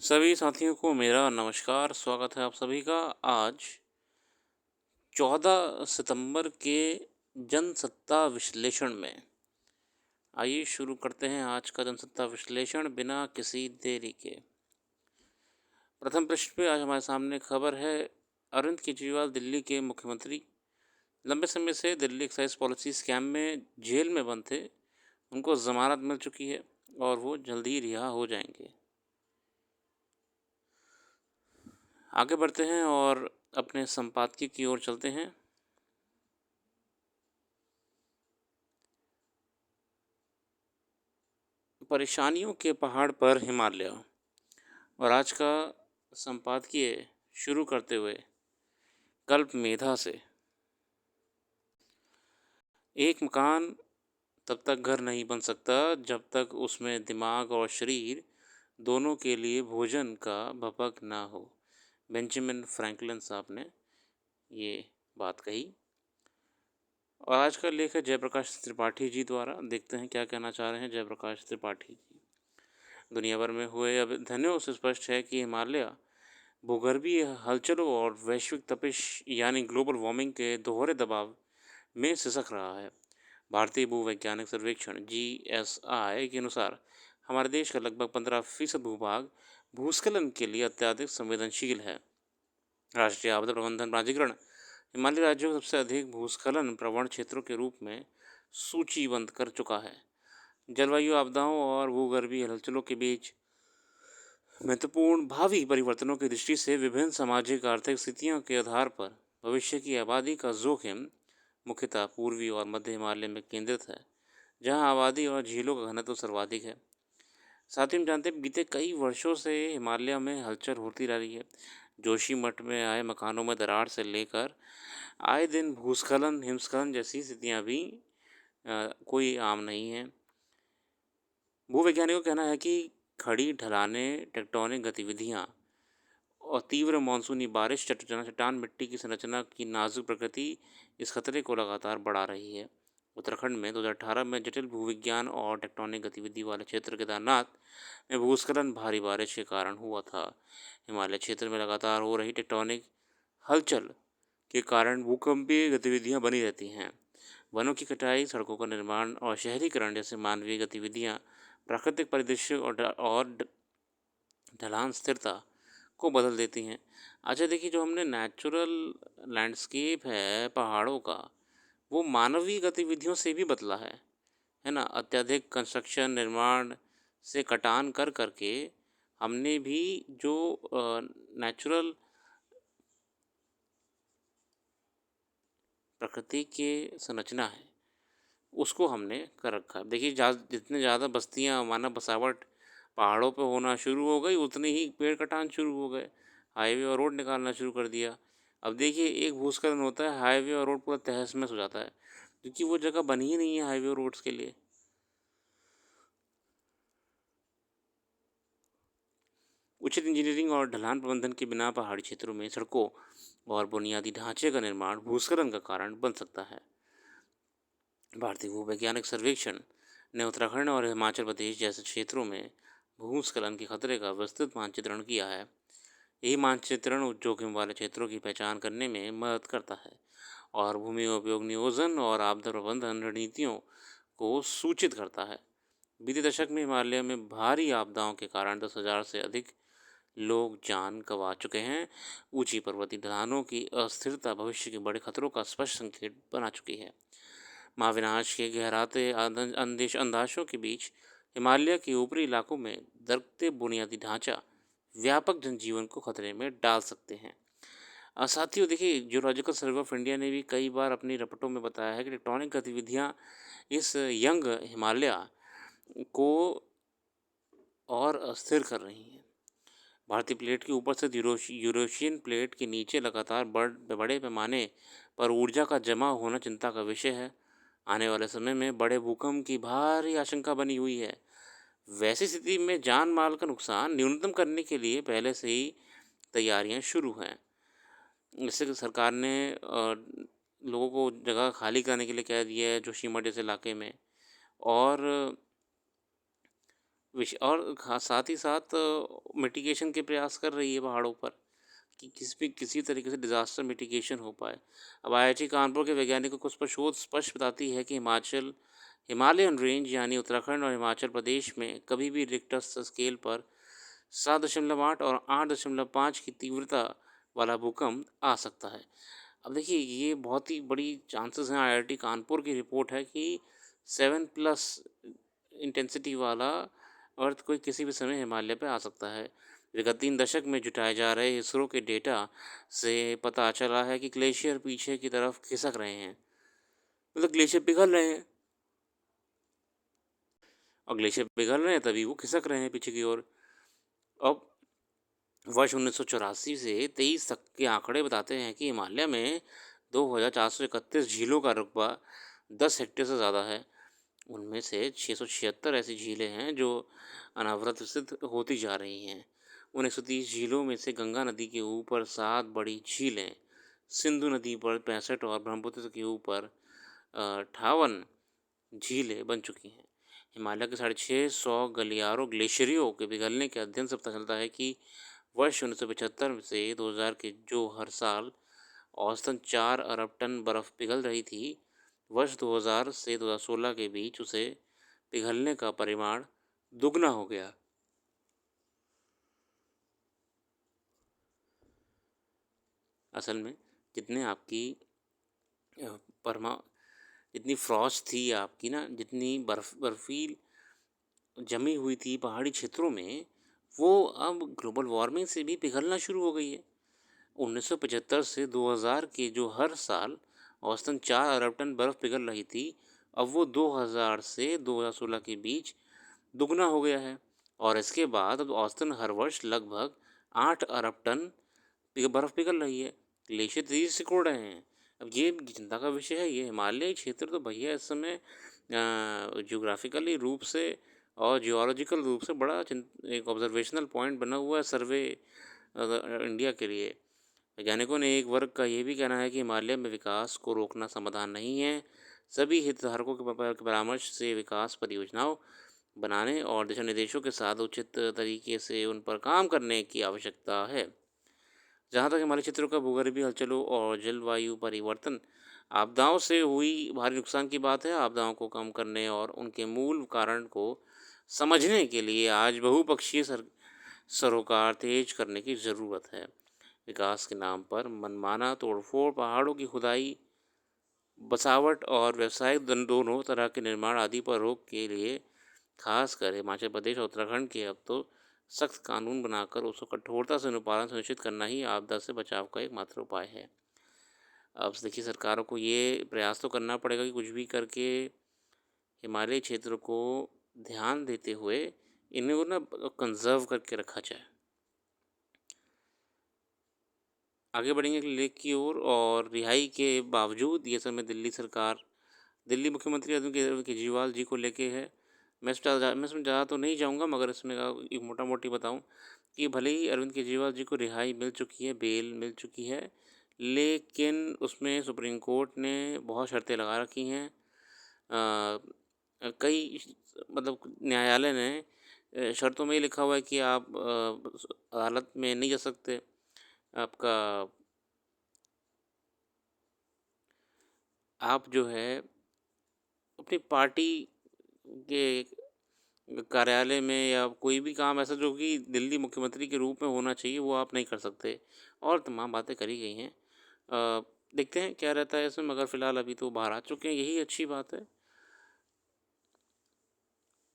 सभी साथियों को मेरा नमस्कार, स्वागत है आप सभी का। आज 14 सितंबर के जनसत्ता विश्लेषण में। आइए शुरू करते हैं आज का जनसत्ता विश्लेषण बिना किसी देरी के। प्रथम पृष्ठ पे आज हमारे सामने खबर है, अरविंद केजरीवाल दिल्ली के मुख्यमंत्री लंबे समय से दिल्ली एक्साइज पॉलिसी स्कैम में जेल में बंद थे। उनको जमानत मिल चुकी है और वो जल्द ही रिहा हो जाएंगे। आगे बढ़ते हैं और अपने संपादकीय की ओर चलते हैं। परेशानियों के पहाड़ पर हिमालय। और आज का संपादकीय शुरू करते हुए कल्प मेधा से। एक मकान तब तक घर नहीं बन सकता जब तक उसमें दिमाग और शरीर दोनों के लिए भोजन का भपक ना हो। बेंजामिन फ्रैंकलिन साहब ने ये बात कही। और आज का लेख है जयप्रकाश त्रिपाठी जी द्वारा। देखते हैं क्या कहना चाह रहे हैं जयप्रकाश त्रिपाठी जी। दुनिया भर में हुए अध्ययनों से स्पष्ट है कि हिमालय भूगर्भीय हलचलों और वैश्विक तपिश यानी ग्लोबल वार्मिंग के दोहरे दबाव में सिसक रहा है। भारतीय भूवैज्ञानिक सर्वेक्षण (GSI) के अनुसार हमारे देश का लगभग 15% भूभाग भूस्खलन के लिए अत्यधिक संवेदनशील है। राष्ट्रीय आपदा प्रबंधन प्राधिकरण हिमालयी राज्यों को सबसे अधिक भूस्खलन प्रवण क्षेत्रों के रूप में सूचीबद्ध कर चुका है। जलवायु आपदाओं और भूगर्भीय हलचलों के बीच महत्वपूर्ण भावी परिवर्तनों की दृष्टि से विभिन्न सामाजिक आर्थिक स्थितियों के आधार पर भविष्य की आबादी का जोखिम मुख्यतः पूर्वी और मध्य हिमालय में केंद्रित है, जहां आबादी और झीलों का घनत्व सर्वाधिक है। साथ ही हम जानते हैं बीते कई वर्षों से हिमालय में हलचल होती रह रही है। जोशीमठ में आए मकानों में दरार से लेकर आए दिन भूस्खलन हिमस्खलन जैसी स्थितियां भी कोई आम नहीं है। भूवैज्ञानिकों का कहना है कि खड़ी ढलानें, टेक्टोनिक गतिविधियां और तीव्र मानसूनी बारिश चट्टान मिट्टी की संरचना की नाजुक प्रकृति इस खतरे को लगातार बढ़ा रही है। उत्तराखंड में 2018 में जटिल भूविज्ञान और टेक्टोनिक गतिविधि वाले क्षेत्र केदारनाथ में भूस्खलन भारी बारिश के कारण हुआ था। हिमालय क्षेत्र में लगातार हो रही टेक्टोनिक हलचल के कारण भूकंपीय गतिविधियां बनी रहती हैं। वनों की कटाई, सड़कों का निर्माण और शहरीकरण जैसे मानवीय गतिविधियां प्राकृतिक परिदृश्य और ढलान स्थिरता को बदल देती हैं। अच्छा देखिए, जो हमने नेचुरल लैंडस्केप है पहाड़ों का, वो मानवीय गतिविधियों से भी बदला है ना। अत्यधिक कंस्ट्रक्शन निर्माण से कटान कर करके हमने भी जो नेचुरल प्रकृति के संरचना है उसको हमने कर रखा है। देखिए जितने ज़्यादा बस्तियाँ मानव बसावट पहाड़ों पे होना शुरू हो गई, उतने ही पेड़ कटान शुरू हो गए, हाईवे और रोड निकालना शुरू कर दिया। अब देखिए एक भूस्खलन होता है, हाईवे और रोड पूरा तहस महस हो जाता है, क्योंकि वो जगह बनी ही नहीं है हाईवे और रोड्स के लिए। उचित इंजीनियरिंग और ढलान प्रबंधन के बिना पहाड़ी क्षेत्रों में सड़कों और बुनियादी ढांचे का निर्माण भूस्खलन का कारण बन सकता है। भारतीय भूवैज्ञानिक सर्वेक्षण ने उत्तराखंड और हिमाचल प्रदेश जैसे क्षेत्रों में भूस्खलन के खतरे का विस्तृत मानचित्रण किया है। यही मानचित्रण जोखिम वाले क्षेत्रों की पहचान करने में मदद करता है और भूमि उपयोग नियोजन और आपदा प्रबंधन रणनीतियों को सूचित करता है। बीते दशक में हिमालय में भारी आपदाओं के कारण 10,000 से अधिक लोग जान गंवा चुके हैं। ऊंची पर्वतीय ढलानों की अस्थिरता भविष्य के बड़े खतरों का स्पष्ट संकेत बना चुकी है। महाविनाश के गहराते अंदेशों के बीच हिमालय के ऊपरी इलाकों में दरकते बुनियादी ढांचा व्यापक जनजीवन को खतरे में डाल सकते हैं। साथियों देखिए, जियोलॉजिकल सर्वे ऑफ इंडिया ने भी कई बार अपनी रिपोर्टों में बताया है कि टेक्टोनिक गतिविधियां इस यंग हिमालय को और अस्थिर कर रही हैं। भारतीय प्लेट के ऊपर से यूरेशियन प्लेट के नीचे लगातार बड़े पैमाने पर ऊर्जा का जमा होना चिंता का विषय है। आने वाले समय में बड़े भूकंप की भारी आशंका बनी हुई है। वैसी स्थिति में जान माल का नुकसान न्यूनतम करने के लिए पहले से ही तैयारियां शुरू हैं। इससे कि सरकार ने लोगों को जगह खाली करने के लिए कह दिया है जोशीमठ जैसे इलाके में। और और साथ ही साथ मिटिगेशन के प्रयास कर रही है पहाड़ों पर कि किसी तरीके से डिज़ास्टर मिटिगेशन हो पाए। अब आईआईटी कानपुर के वैज्ञानिकों को उस पर शोध स्पष्ट बताती है कि हिमालयन रेंज यानी उत्तराखंड और हिमाचल प्रदेश में कभी भी रिक्टर स्केल पर 7.8 और 8.5 की तीव्रता वाला भूकंप आ सकता है। अब देखिए ये बहुत ही बड़ी चांसेस हैं, आईआईटी कानपुर की रिपोर्ट है कि 7+ इंटेंसिटी वाला अर्थक्वेक किसी भी समय हिमालय पे आ सकता है। विगत 3 दशक में जुटाए जा रहे इसरो के डेटा से पता चला है कि ग्लेशियर पीछे की तरफ खिसक रहे हैं, मतलब ग्लेशियर पिघल रहे हैं, और ग्लेशियर पिघल रहे हैं तभी वो खिसक रहे हैं पीछे की ओर। अब वर्ष 1984 से 23 तक के आंकड़े बताते हैं कि हिमालय में 2431 झीलों का रकबा 10 हेक्टेयर से ज़्यादा है। उनमें से 676 ऐसी झीलें हैं जो अनावृत विकसित होती जा रही हैं। उन 130 झीलों में से गंगा नदी के ऊपर 7 बड़ी झीलें, सिंधु नदी पर 65 और ब्रह्मपुत्र के ऊपर 58 झीलें बन चुकी हैं। हिमालय के 650 गलियारों ग्लेशियरों के पिघलने के अध्ययन से पता चलता है कि वर्ष 1975 से 2000 के जो हर साल औसतन 4 अरब टन बर्फ़ पिघल रही थी, वर्ष 2000 से 2016 के बीच उसे पिघलने का परिमाण दुगना हो गया। असल में जितने आपकी अ, परमा जितनी फ्रॉस्ट थी आपकी ना, जितनी बर्फील जमी हुई थी पहाड़ी क्षेत्रों में, वो अब ग्लोबल वार्मिंग से भी पिघलना शुरू हो गई है। 1975 से 2000 के जो हर साल औसतन 4 अरब टन बर्फ़ पिघल रही थी, अब वो 2000 से 2016 के बीच दुगना हो गया है, और इसके बाद अब औसतन हर वर्ष लगभग 8 अरब टन बर्फ़ पिघल रही है। ग्लेशियर तेज़ी से सिकुड़ रहे हैं। अब ये चिंता का विषय है। ये हिमालयी क्षेत्र तो भैया इस समय ज्योग्राफिकली रूप से और जियोलॉजिकल रूप से बड़ा एक ऑब्जर्वेशनल पॉइंट बना हुआ है सर्वे इंडिया के लिए। वैज्ञानिकों ने एक वर्ग का ये भी कहना है कि हिमालय में विकास को रोकना समाधान नहीं है। सभी हितधारकों के परामर्श से विकास परियोजनाओं बनाने और दिशा निर्देशों के साथ उचित तरीके से उन पर काम करने की आवश्यकता है। जहाँ तक हमारे क्षेत्रों का भूगर्भीय हलचलों और जलवायु परिवर्तन आपदाओं से हुई भारी नुकसान की बात है, आपदाओं को कम करने और उनके मूल कारण को समझने के लिए आज बहुपक्षीय सरोकार तेज करने की ज़रूरत है। विकास के नाम पर मनमाना तोड़फोड़, पहाड़ों की खुदाई, बसावट और व्यावसायिक दोनों तरह के निर्माण आदि पर रोक के लिए खासकर हिमाचल प्रदेश और उत्तराखंड के अब तो सख्त कानून बनाकर उसको कठोरता से अनुपालन सुनिश्चित करना ही आपदा से बचाव का एकमात्र उपाय है। अब देखिए सरकारों को ये प्रयास तो करना पड़ेगा कि कुछ भी करके हिमालय क्षेत्र को ध्यान देते हुए इन्हें को ना कंजर्व करके रखा जाए। आगे बढ़ेंगे लेख की ओर। और रिहाई के बावजूद ये समय दिल्ली मुख्यमंत्री अरविंद केजरीवाल जी को लेके है। मैं इसमें ज़्यादा तो नहीं जाऊँगा, मगर इसमें एक मोटा मोटी बताऊँ कि भले ही अरविंद केजरीवाल जी को रिहाई मिल चुकी है, बेल मिल चुकी है, लेकिन उसमें सुप्रीम कोर्ट ने बहुत शर्तें लगा रखी हैं। कई मतलब न्यायालय ने शर्तों में ये लिखा हुआ है कि आप अदालत में नहीं जा सकते, आपका आप जो है अपनी पार्टी के कार्यालय में या कोई भी काम ऐसा जो कि दिल्ली मुख्यमंत्री के रूप में होना चाहिए वो आप नहीं कर सकते, और तमाम बातें करी गई हैं। देखते हैं क्या रहता है इसमें, मगर फ़िलहाल अभी तो बाहर आ चुके हैं, यही अच्छी बात है।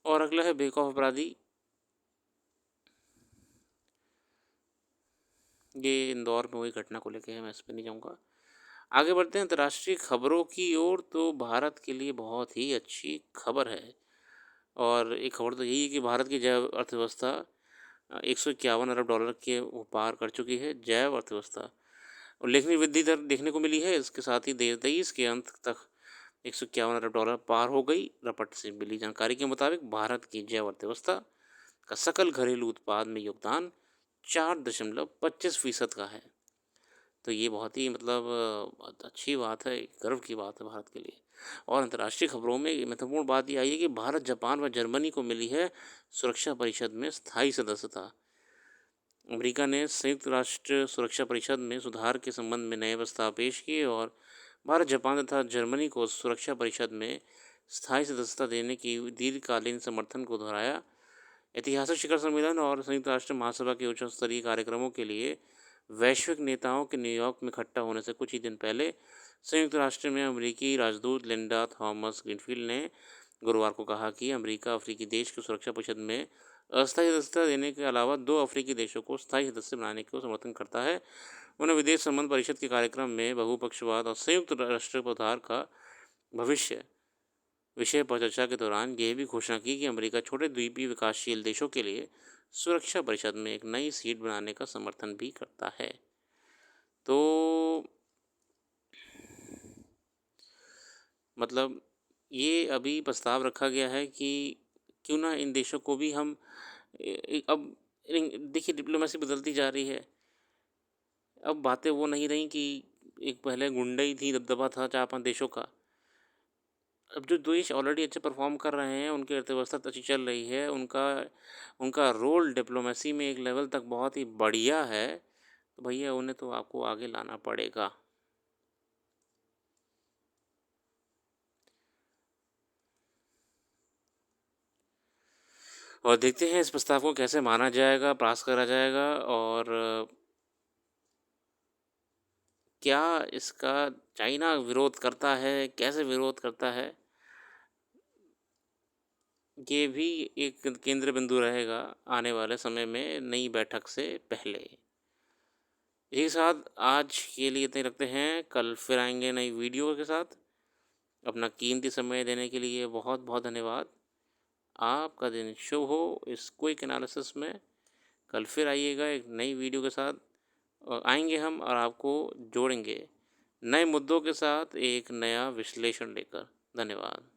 और अगला है बेखौफ अपराधी। ये इंदौर में हुई घटना को लेके है, मैं इस पर नहीं जाऊँगा। आगे बढ़ते हैं अंतर्राष्ट्रीय खबरों की ओर। तो भारत के लिए बहुत ही अच्छी खबर है, और एक खबर तो यही है कि भारत की जैव अर्थव्यवस्था 151 अरब डॉलर के वो पार कर चुकी है, जैव अर्थव्यवस्था। उल्लेखनीय वृद्धि दर देखने को मिली है। इसके साथ ही 2023 के अंत तक 151 अरब डॉलर पार हो गई। रपट से मिली जानकारी के मुताबिक भारत की जैव अर्थव्यवस्था का सकल घरेलू उत्पाद में योगदान 4.25% का है। तो ये बहुत ही मतलब अच्छी बात है, गर्व की बात है भारत के लिए। और अंतर्राष्ट्रीय खबरों में ये महत्वपूर्ण बात ये आई है कि भारत, जापान व जर्मनी को मिली है सुरक्षा परिषद में स्थायी सदस्यता। अमेरिका ने संयुक्त राष्ट्र सुरक्षा परिषद में सुधार के संबंध में नए प्रस्ताव पेश किए और भारत, जापान तथा जर्मनी को सुरक्षा परिषद में स्थायी सदस्यता देने की दीर्घकालीन समर्थन को दोहराया। ऐतिहासिक शिखर सम्मेलन और संयुक्त राष्ट्र महासभा के उच्च स्तरीय कार्यक्रमों के लिए वैश्विक नेताओं के न्यूयॉर्क में इकट्ठा होने से कुछ ही दिन पहले संयुक्त राष्ट्र में अमेरिकी राजदूत लिंडा थॉमस ग्रीनफील्ड ने गुरुवार को कहा कि अमेरिका अफ्रीकी देश की सुरक्षा परिषद में अस्थायी सदस्यता देने के अलावा 2 अफ्रीकी देशों को स्थायी सदस्य बनाने को समर्थन करता है। उन्होंने विदेश संबंध परिषद के कार्यक्रम में बहुपक्षवाद और संयुक्त राष्ट्र सुधार का भविष्य विषय पर चर्चा के दौरान यह भी घोषणा की कि अमेरिका छोटे द्वीपीय विकासशील देशों के लिए सुरक्षा परिषद में एक नई सीट बनाने का समर्थन भी करता है। तो मतलब ये अभी प्रस्ताव रखा गया है कि क्यों ना इन देशों को भी हम अब देखिए डिप्लोमेसी बदलती जा रही है। अब बातें वो नहीं रही कि एक पहले गुंडई थी, दबदबा था 4-5 देशों का। अब जो देश ऑलरेडी अच्छे परफॉर्म कर रहे हैं, उनकी अर्थव्यवस्था अच्छी चल रही है, उनका उनका रोल डिप्लोमेसी में एक लेवल तक बहुत ही बढ़िया है, तो भैया उन्हें तो आपको आगे लाना पड़ेगा। और देखते हैं इस प्रस्ताव को कैसे माना जाएगा, पास करा जाएगा और क्या इसका चाइना विरोध करता है, कैसे विरोध करता है, ये भी एक केंद्र बिंदु रहेगा आने वाले समय में नई बैठक से पहले। यही साथ आज के लिए इतने रखते हैं, कल फिर आएंगे नई वीडियो के साथ। अपना कीमती समय देने के लिए बहुत बहुत धन्यवाद। आपका दिन शुभ हो इस क्विक एनालिसिस में। कल फिर आइएगा एक नई वीडियो के साथ और आएंगे हम और आपको जोड़ेंगे नए मुद्दों के साथ एक नया विश्लेषण लेकर। धन्यवाद।